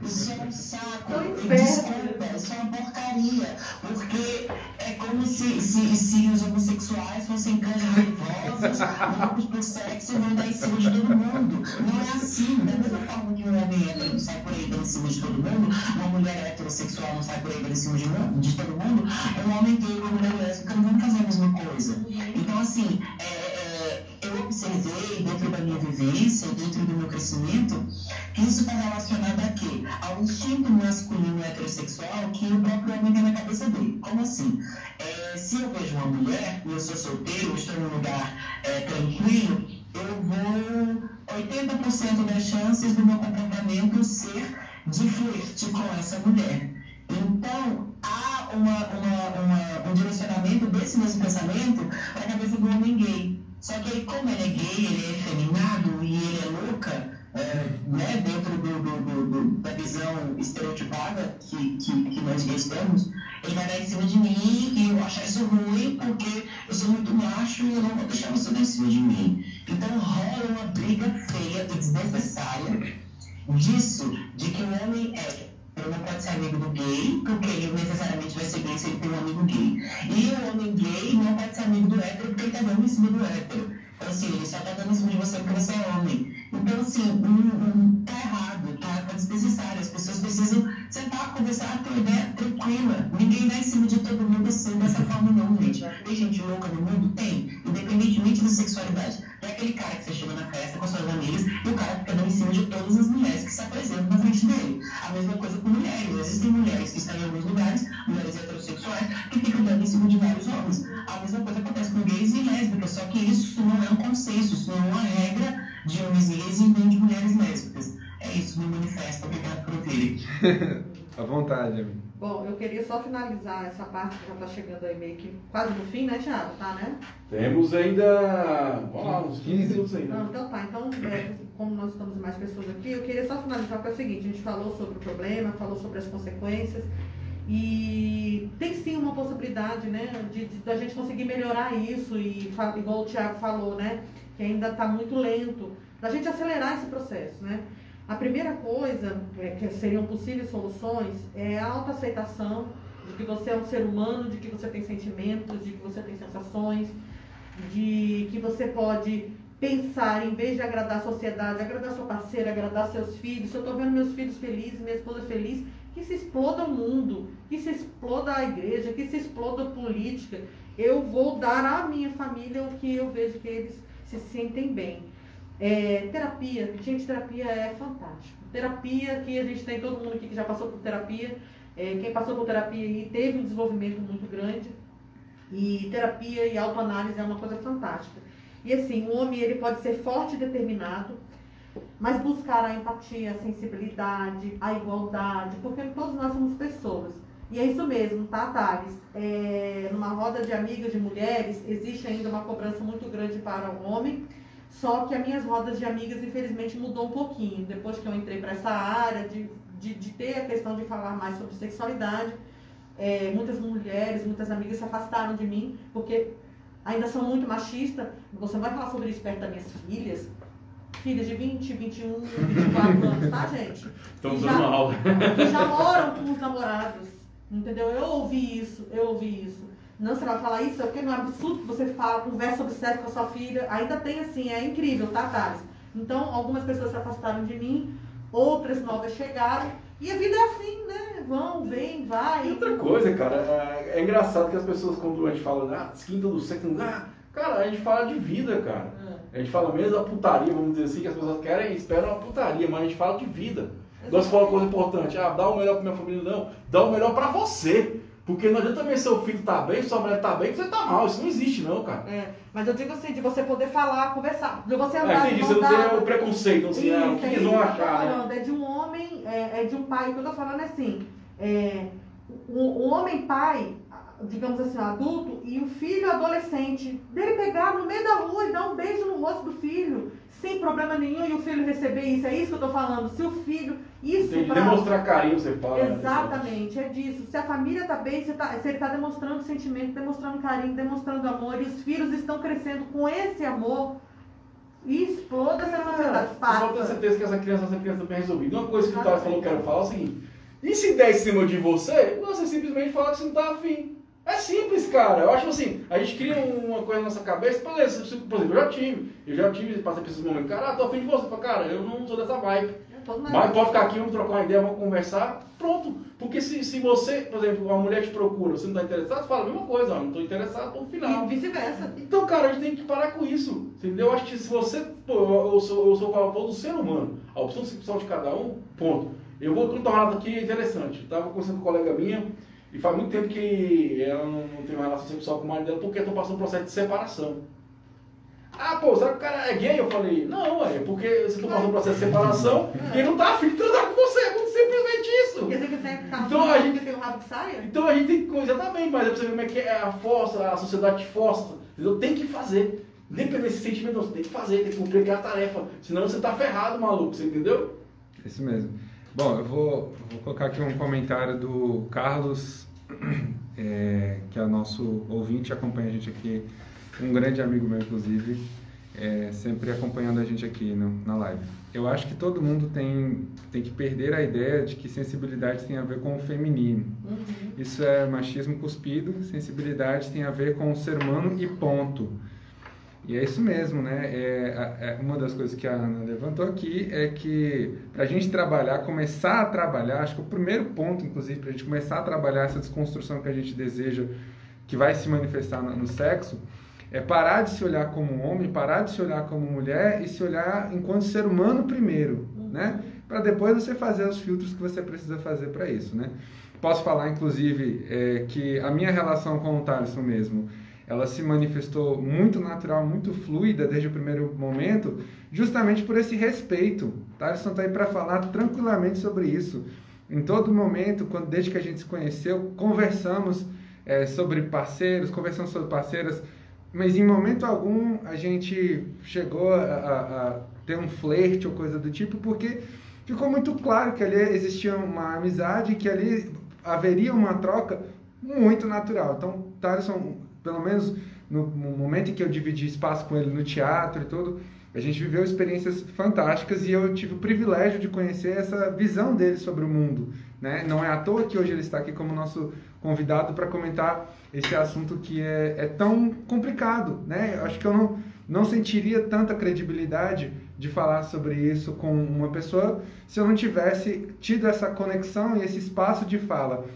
Isso é um saco. Desculpa, isso é uma porcaria. Porque é como se os homossexuais fossem cães raivosos, loucos por sexo e vão dar em cima de todo mundo. Não é assim. Da mesma forma que um homem hétero sai por aí dando em cima de todo mundo, uma mulher heterossexual não sai por aí dando em cima de todo mundo, um homem gay com mulher lésbica não vão fazer a mesma coisa. Então, assim, eu observei dentro da minha vivência, dentro do meu crescimento, que isso está relacionado a quê? Ao instinto masculino heterossexual que o próprio homem tem na cabeça dele. Como assim? Se eu vejo uma mulher e eu sou solteiro, eu estou num lugar tranquilo, eu vou 80% das chances do meu comportamento ser de flerte com essa mulher. Então, há um direcionamento desse mesmo pensamento para a cabeça do homem gay. Só que aí, como ele é gay, ele é efeminado e ele é louca, né, dentro da visão estereotipada que nós gays temos, ele vai dar em cima de mim e eu vou achar isso ruim porque eu sou muito macho e eu não vou deixar você dar em cima de mim. Então rola uma briga feia e desnecessária disso, de que o homem ele não pode ser amigo do gay, porque ele necessariamente vai ser gay se ele tem um amigo gay. E o homem gay não pode ser amigo do hétero porque ele está dando em cima do hétero. Então, assim, ele só está dando em cima de você porque você é homem. Então, assim, tá errado, tá desnecessário. As pessoas precisam sentar, conversar, ter uma ideia tranquila. Ninguém dá em cima de todo mundo assim, dessa forma não, gente. Tem gente louca no mundo? Tem. Independentemente da sexualidade. Tem aquele cara que você chega na festa com suas amigas e o cara fica dando em cima de todas as mulheres que se apresentam na frente dele. A mesma coisa com mulheres. Existem mulheres que estão em alguns lugares, mulheres heterossexuais, que ficam dando em cima de vários homens. A mesma coisa acontece com gays e lésbicas, só que isso não é um consenso, isso não é uma regra de homens gays e nem de mulheres lésbicas. É isso, me manifesto. Obrigado por ouvirem. À vontade, amigo. Bom, eu queria só finalizar essa parte que já está chegando aí meio que quase no fim, né, Thiago? Tá, né? Temos ainda, vamos lá, uns 15 minutos ainda. Não, então tá. Então, como nós estamos mais pessoas aqui, eu queria só finalizar com o seguinte: a gente falou sobre o problema, falou sobre as consequências e tem sim uma possibilidade, né, da gente conseguir melhorar isso e, igual o Thiago falou, né, que ainda está muito lento, da gente acelerar esse processo, né? A primeira coisa, que seriam possíveis soluções, é a autoaceitação de que você é um ser humano, de que você tem sentimentos, de que você tem sensações, de que você pode pensar, em vez de agradar a sociedade, agradar sua parceira, agradar seus filhos. Se eu estou vendo meus filhos felizes, minha esposa feliz, que se exploda o mundo, que se exploda a igreja, que se exploda a política. Eu vou dar à minha família o que eu vejo que eles se sentem bem. Terapia, gente, terapia é fantástico. Terapia, que a gente tem todo mundo aqui que já passou por terapia, quem passou por terapia aí teve um desenvolvimento muito grande, e terapia e autoanálise é uma coisa fantástica. E assim, o homem ele pode ser forte e determinado, mas buscar a empatia, a sensibilidade, a igualdade, porque todos nós somos pessoas. E é isso mesmo, tá, Thales? Numa roda de amigas de mulheres, existe ainda uma cobrança muito grande para o homem. Só que as minhas rodas de amigas, infelizmente, mudou um pouquinho. Depois que eu entrei para essa área de ter a questão de falar mais sobre sexualidade, muitas mulheres, muitas amigas se afastaram de mim, porque ainda são muito machistas. Você não vai falar sobre isso perto das minhas filhas de 20, 21, 24 anos, tá, gente? Estamos dando uma aula. Que já moram com os namorados. Entendeu? Eu ouvi isso. Não, você vai falar isso, é porque não é absurdo que você fala, conversa sobre sexo com a sua filha. Ainda tem assim, é incrível, tá, Thales? Então, algumas pessoas se afastaram de mim, outras novas chegaram. E a vida é assim, né? Vão, vem, vai. E outra coisa, cara, é engraçado que as pessoas, quando a gente fala, quinta do sexo, cara, a gente fala de vida, cara. A gente fala mesmo da putaria, vamos dizer assim, que as pessoas querem e esperam uma putaria, mas a gente fala de vida. Nós falamos uma coisa importante, dá o melhor pra minha família, não, dá o melhor pra você. Porque não adianta também seu filho tá bem, sua mulher tá bem, que você tá mal. Isso não existe, não, cara. Mas eu digo assim, de você poder falar, conversar. De você andar entendi, você não tem o preconceito, assim, o que eles vão achar, né? É de um homem, é de um pai. O que eu tô falando é assim, o homem pai, digamos assim, adulto, e o filho adolescente, dele pegar no meio da rua e dar um beijo no rosto do filho, sem problema nenhum, e o filho receber isso. É isso que eu tô falando. Se o filho... Isso tem que demonstrar carinho, você fala. Exatamente, é disso. Se a família está bem, se ele está demonstrando sentimento, demonstrando carinho, demonstrando amor, e os filhos estão crescendo com esse amor, e exploda essa sociedade. Pode ter certeza que essa criança está bem resolvida. Uma coisa que o Thales falou que eu quero falar é o seguinte: e se der em cima de você, você simplesmente fala que você não está afim. É simples, cara. Eu acho assim, a gente cria uma coisa na nossa cabeça, beleza, por exemplo, eu já tive, passei por esses momentos, cara, tô afim de você. Cara, eu não sou dessa vibe. Mas pode ficar aqui, vamos trocar uma ideia, vamos conversar, pronto. Porque se você, por exemplo, uma mulher te procura, você não está interessado, você fala a mesma coisa, não estou interessado, ponto final. E vice-versa. Então, cara, a gente tem que parar com isso, entendeu? Eu acho que se você, eu sou a favor do ser humano, a opção sexual de cada um, ponto. Eu vou contar uma aqui interessante. Eu estava conversando com uma colega minha, e faz muito tempo que ela não tem uma relação sexual com o marido dela, porque estão passando um processo de separação. Será que o cara é gay? Eu falei, não, é porque você está passando um processo de separação e ele não tá afim de transar com você, é muito simplesmente isso. Quer dizer que você então, a gente tem um rabo que saia? Então a gente tem que, exatamente, mas é pra você ver como é que é a força, a sociedade te força, entendeu? Tem que fazer. Independente desse sentimento, não, você tem que fazer, tem que cumprir aquela tarefa, senão você tá ferrado, maluco, você entendeu? Isso mesmo. Bom, eu vou colocar aqui um comentário do Carlos, que é o nosso ouvinte, acompanha a gente aqui, um grande amigo meu, inclusive, sempre acompanhando a gente aqui na live. Eu acho que todo mundo tem que perder a ideia de que sensibilidade tem a ver com o feminino. Uhum. Isso é machismo cuspido, sensibilidade tem a ver com o ser humano e ponto. E é isso mesmo, né? Uma das coisas que a Ana levantou aqui é que para a gente começar a trabalhar, acho que o primeiro ponto, inclusive, para a gente começar a trabalhar essa desconstrução que a gente deseja, que vai se manifestar no sexo, é parar de se olhar como homem, parar de se olhar como mulher e se olhar enquanto ser humano primeiro, né? Para depois você fazer os filtros que você precisa fazer para isso, né? Posso falar, inclusive, que a minha relação com o Thaleson mesmo, ela se manifestou muito natural, muito fluida desde o primeiro momento, justamente por esse respeito. O Thaleson está aí para falar tranquilamente sobre isso. Em todo momento, desde que a gente se conheceu, conversamos sobre parceiros, conversamos sobre parceiras, mas em momento algum a gente chegou a ter um flerte ou coisa do tipo, porque ficou muito claro que ali existia uma amizade, que ali haveria uma troca muito natural. Então, Thaleson, pelo menos no momento em que eu dividi espaço com ele no teatro e tudo, a gente viveu experiências fantásticas e eu tive o privilégio de conhecer essa visão dele sobre o mundo, né? Não é à toa que hoje ele está aqui como nosso convidado para comentar esse assunto que é tão complicado, né? Eu acho que eu não sentiria tanta credibilidade de falar sobre isso com uma pessoa se eu não tivesse tido essa conexão e esse espaço de fala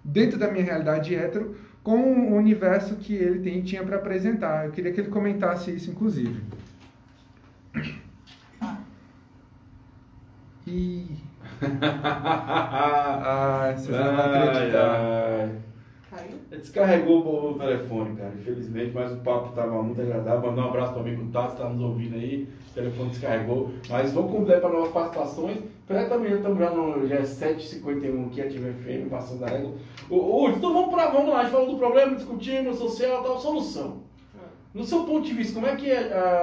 dentro da minha realidade hétero com o universo que ele tinha para apresentar. Eu queria que ele comentasse isso, inclusive. Vocês não vão acreditar. Caiu? Descarregou o telefone, cara, infelizmente, mas o papo estava muito agradável. Mandar um abraço para o amigo Tato, que está nos ouvindo aí. O telefone descarregou. Mas vamos convidar para novas participações. Também estamos já é 7h51 aqui, Ativa FM, passando a régua. Então vamos lá, a gente falou do problema, discutimos, social, tal, solução. No seu ponto de vista, como é que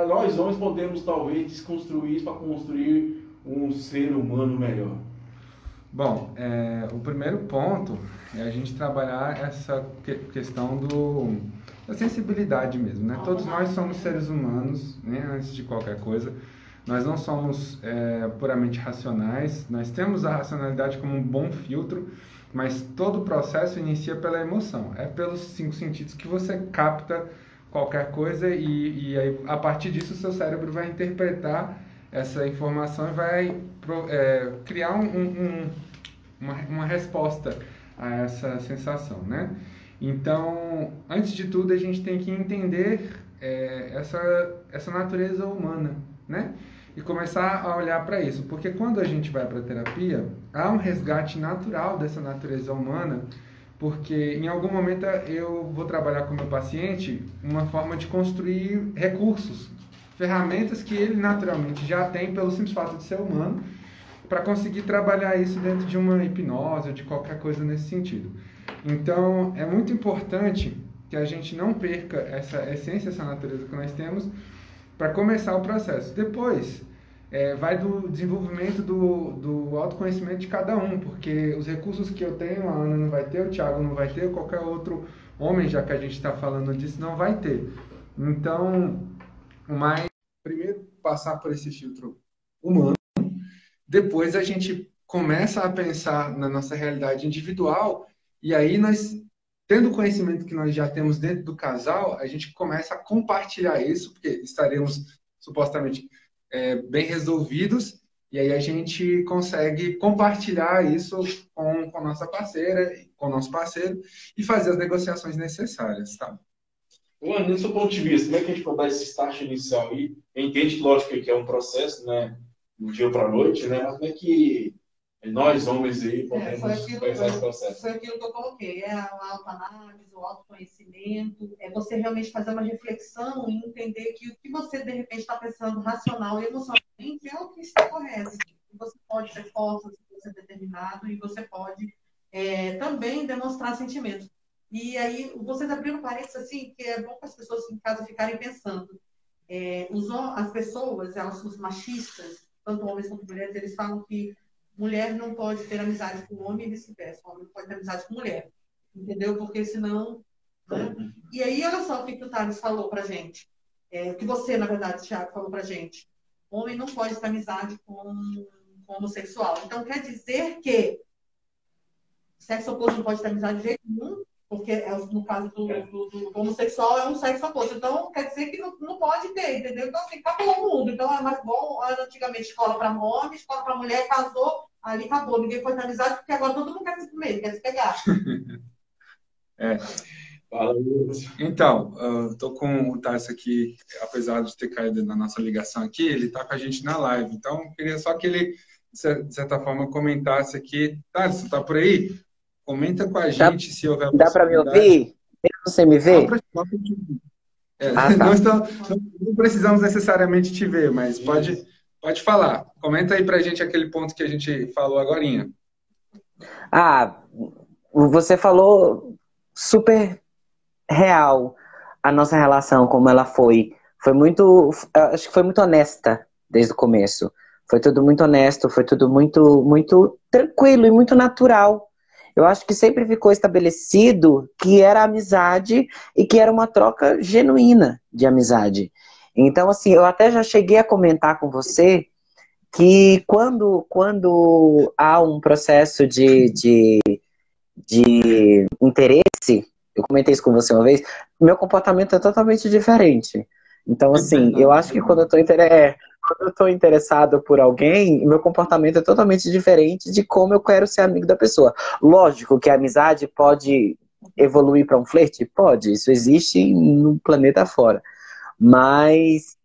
nós homens podemos talvez desconstruir isso para construir um ser humano melhor? Bom, o primeiro ponto é a gente trabalhar essa questão da sensibilidade mesmo, né? Todos nós somos seres humanos, né? Antes de qualquer coisa. Nós não somos puramente racionais, nós temos a racionalidade como um bom filtro, Mas todo o processo inicia pela emoção. É pelos 5 sentidos que você capta qualquer coisa e aí, a partir disso, o seu cérebro vai interpretar essa informação e vai criar uma resposta a essa sensação, né? Então, antes de tudo, a gente tem que entender essa natureza humana, né? E começar a olhar para isso, porque quando a gente vai para a terapia, há um resgate natural dessa natureza humana, porque em algum momento eu vou trabalhar com o meu paciente uma forma de construir recursos, ferramentas que ele naturalmente já tem pelo simples fato de ser humano, para conseguir trabalhar isso dentro de uma hipnose ou de qualquer coisa nesse sentido. Então, é muito importante que a gente não perca essa essência, essa natureza que nós temos, para começar o processo. Depois, vai do desenvolvimento do autoconhecimento de cada um, porque os recursos que eu tenho, a Ana não vai ter, o Thiago não vai ter, qualquer outro homem, já que a gente está falando disso, não vai ter. Então, primeiro passar por esse filtro humano, depois a gente começa a pensar na nossa realidade individual, e aí nós, tendo o conhecimento que nós já temos dentro do casal, a gente começa a compartilhar isso, porque estaremos supostamente bem resolvidos, e aí a gente consegue compartilhar isso com a nossa parceira, com o nosso parceiro, e fazer as negociações necessárias, tá? Ana, do seu ponto de vista, como é que a gente pode dar esse start inicial aí? Entende, lógico, que é um processo, né? Do dia para a noite, né? Mas como é que nós, homens, aí, podemos começar esse processo? Foi aquilo que eu coloquei, a autoanálise, o autoconhecimento, é você realmente fazer uma reflexão e entender que o que você, de repente, está pensando racional e emocionalmente é o que está correto. Você pode ser forte, você pode ser determinado e você pode também demonstrar sentimentos. E aí, vocês abriram parênteses, assim, que é bom para as pessoas em casa ficarem pensando. As pessoas, os machistas, tanto homens quanto mulheres, eles falam que mulher não pode ter amizade com homem e vice-versa. Homem não pode ter amizade com mulher. Entendeu? Porque senão... Né? E aí, olha só o que o Thales falou pra gente. O que você, na verdade, Thiago, falou pra gente. Homem não pode ter amizade com homossexual. Então, quer dizer que sexo oposto não pode ter amizade de jeito nenhum, porque no caso do homossexual é um sexo oposto. Então, quer dizer que não pode ter, entendeu? Então, assim, acabou o mundo. Então, é mais bom, antigamente, escola para homem, escola para mulher, casou, ali acabou. Ninguém pode ter amizade, porque agora todo mundo quer se comer, quer se pegar. Então, eu tô com o Tarso aqui, apesar de ter caído na nossa ligação aqui, ele tá com a gente na live. Então, eu queria só que ele, de certa forma, comentasse aqui. Tarso, tá por aí? Comenta com a gente se houver possibilidade. Dá para me ouvir? Você me vê? Tá. Não precisamos necessariamente te ver, mas pode falar. Comenta aí pra gente aquele ponto que a gente falou agorinha. Você falou super real a nossa relação, como ela foi. Acho que foi muito honesta desde o começo. Foi tudo muito honesto, foi tudo muito, muito tranquilo e muito natural. Eu acho que sempre ficou estabelecido que era amizade e que era uma troca genuína de amizade. Então, assim, eu até já cheguei a comentar com você que quando há um processo de interesse, eu comentei isso com você uma vez, meu comportamento é totalmente diferente. Então, assim, eu acho que quando eu estou interessado por alguém, meu comportamento é totalmente diferente de como eu quero ser amigo da pessoa. Lógico que a amizade pode evoluir para um flerte? Pode, isso existe no planeta fora. Mas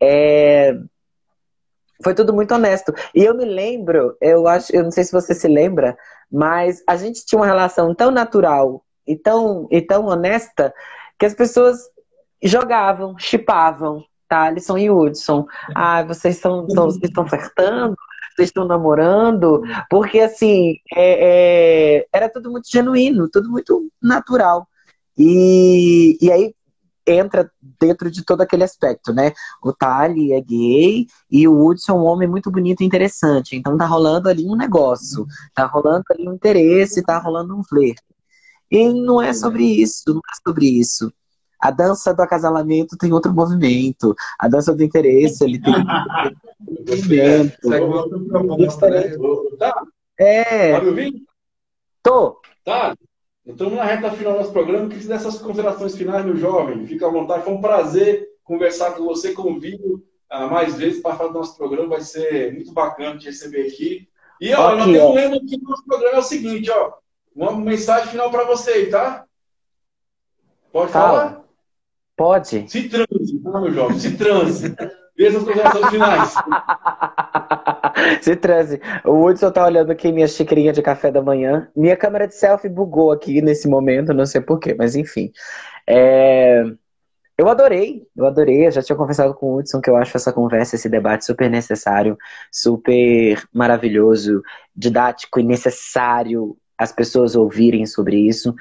foi tudo muito honesto. E eu me lembro, eu não sei se você se lembra, mas a gente tinha uma relação tão natural e tão honesta que as pessoas jogavam, shippavam. Alisson e Hudson, vocês estão flertando, vocês estão namorando, porque assim, era tudo muito genuíno, tudo muito natural. E aí entra dentro de todo aquele aspecto, né? O Thali é gay e o Hudson é um homem muito bonito e interessante, então tá rolando ali um negócio, tá rolando ali um interesse, tá rolando um flerte. E não é sobre isso, não é sobre isso. A dança do acasalamento tem outro movimento. A dança do interesse, ele tem outro movimento. Tá me ouvindo? Tô. Tá, estamos na reta final do nosso programa. Queria dar essas considerações finais, meu jovem. Fica à vontade. Foi um prazer conversar com você. Convido mais vezes para falar do nosso programa. Vai ser muito bacana te receber aqui. E, ó, nós Aqui, temos um ó. lema aqui no nosso programa. É o seguinte, ó. Uma mensagem final para você aí, tá? Pode Fala. falar? Pode. Se transe, tá, meu jovem? Se transe. Veja as considerações finais. Se transe. O Hudson tá olhando aqui minha xicrinha de café da manhã. Minha câmera de selfie bugou aqui nesse momento, não sei porquê, mas enfim. Eu adorei. Eu já tinha conversado com o Hudson que eu acho essa conversa, esse debate super necessário, super maravilhoso, didático e necessário as pessoas ouvirem sobre isso.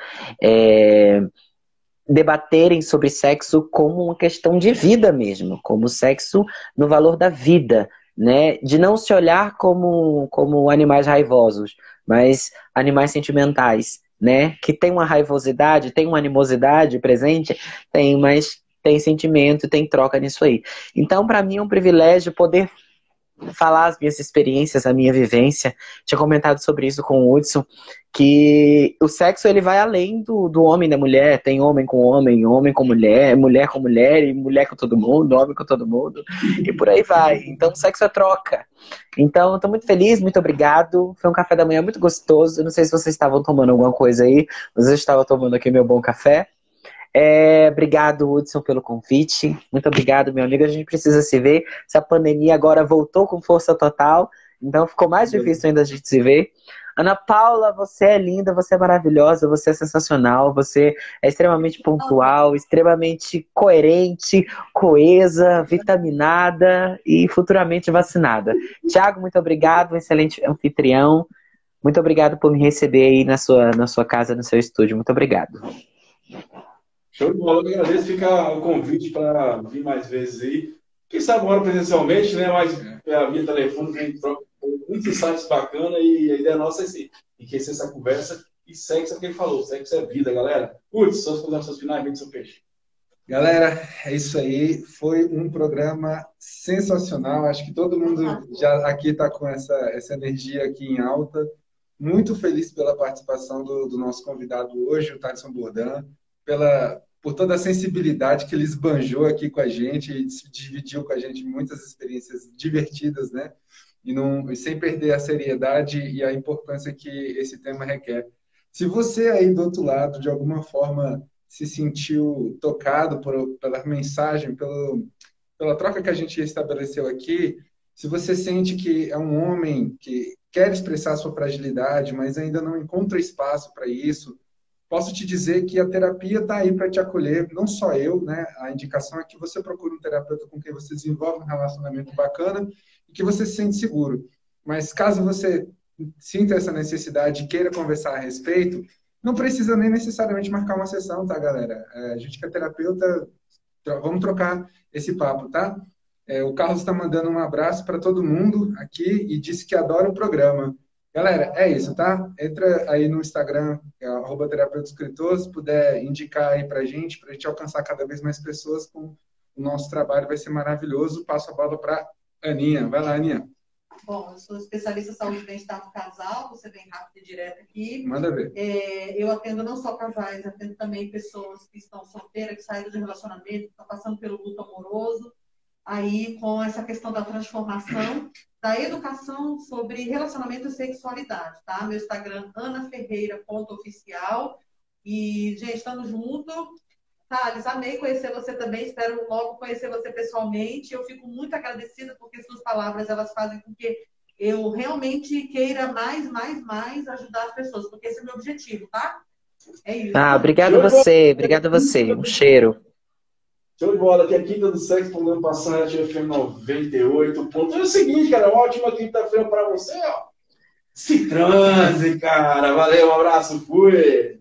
Debaterem sobre sexo como uma questão de vida mesmo, como sexo no valor da vida, né? De não se olhar como animais raivosos, mas animais sentimentais, né? Que tem uma raivosidade, tem uma animosidade presente, tem, mas tem sentimento, tem troca nisso aí. Então, para mim é um privilégio poder falar as minhas experiências, a minha vivência. Tinha comentado sobre isso com o Hudson, que o sexo ele vai além do homem e da mulher. Tem homem com mulher, mulher com mulher, e mulher com todo mundo, homem com todo mundo, e por aí vai. Então o sexo é troca. Então eu tô muito feliz, muito obrigado. Foi um café da manhã muito gostoso. Eu não sei se vocês estavam tomando alguma coisa aí, mas eu estava tomando aqui meu bom café. Obrigado, Hudson, pelo convite. Muito obrigado, meu amigo. A gente precisa se ver. Essa pandemia agora voltou com força total, então ficou mais difícil ainda a gente se ver. Ana Paula, você é linda, você é maravilhosa, você é sensacional, você é extremamente pontual, extremamente coerente, coesa, vitaminada e futuramente vacinada. Tiago, muito obrigado, um excelente anfitrião. Muito obrigado por me receber aí na sua casa, no seu estúdio. Muito obrigado. Show de bola, eu agradeço. Fica o convite para vir mais vezes aí. Quem sabe agora presencialmente, né? Mas via telefone, a gente troca muitos insights bacanas e a ideia nossa é esse, enriquecer essa conversa. E sexo é o que ele falou, sexo é vida, galera. Putz, suas considerações finais, vende seu peixe. Galera, é isso aí. Foi um programa sensacional. Acho que todo mundo já aqui está com essa energia aqui em alta. Muito feliz pela participação do nosso convidado hoje, o Thaleson Bourdan, por toda a sensibilidade que ele esbanjou aqui com a gente e dividiu com a gente muitas experiências divertidas, né? E sem perder a seriedade e a importância que esse tema requer. Se você aí do outro lado, de alguma forma, se sentiu tocado pela mensagem, pela troca que a gente estabeleceu aqui, se você sente que é um homem que quer expressar sua fragilidade, mas ainda não encontra espaço para isso, posso te dizer que a terapia está aí para te acolher, não só eu, né? A indicação é que você procure um terapeuta com quem você desenvolve um relacionamento bacana e que você se sente seguro. Mas caso você sinta essa necessidade e queira conversar a respeito, não precisa nem necessariamente marcar uma sessão, tá, galera? A gente que é terapeuta, vamos trocar esse papo, tá? O Carlos está mandando um abraço para todo mundo aqui e disse que adora o programa. Galera, é isso, tá? Entra aí no Instagram, @terapeutascritor, se puder indicar aí pra gente alcançar cada vez mais pessoas com o nosso trabalho, vai ser maravilhoso. Passo a bola para Aninha. Vai lá, Aninha. Bom, eu sou especialista em saúde e bem-estar do casal, você vem rápido e direto aqui. Manda ver. Eu atendo não só casais, atendo também pessoas que estão solteiras, que saíram de relacionamento, que estão passando pelo luto amoroso, aí com essa questão da transformação, da educação sobre relacionamento e sexualidade, tá? Meu Instagram, anaferreira.oficial. E, gente, estamos juntos. Thales, amei conhecer você também, espero logo conhecer você pessoalmente. Eu fico muito agradecida porque suas palavras, elas fazem com que eu realmente queira mais ajudar as pessoas, porque esse é o meu objetivo, tá? É isso. Obrigado a você. Um cheiro. Show de bola, aqui é a Quinta do Sexo, programa passando a FM 98 pontos. É o seguinte, cara, uma ótima quinta-feira pra você, ó. Se transe, cara. Valeu, um abraço, fui.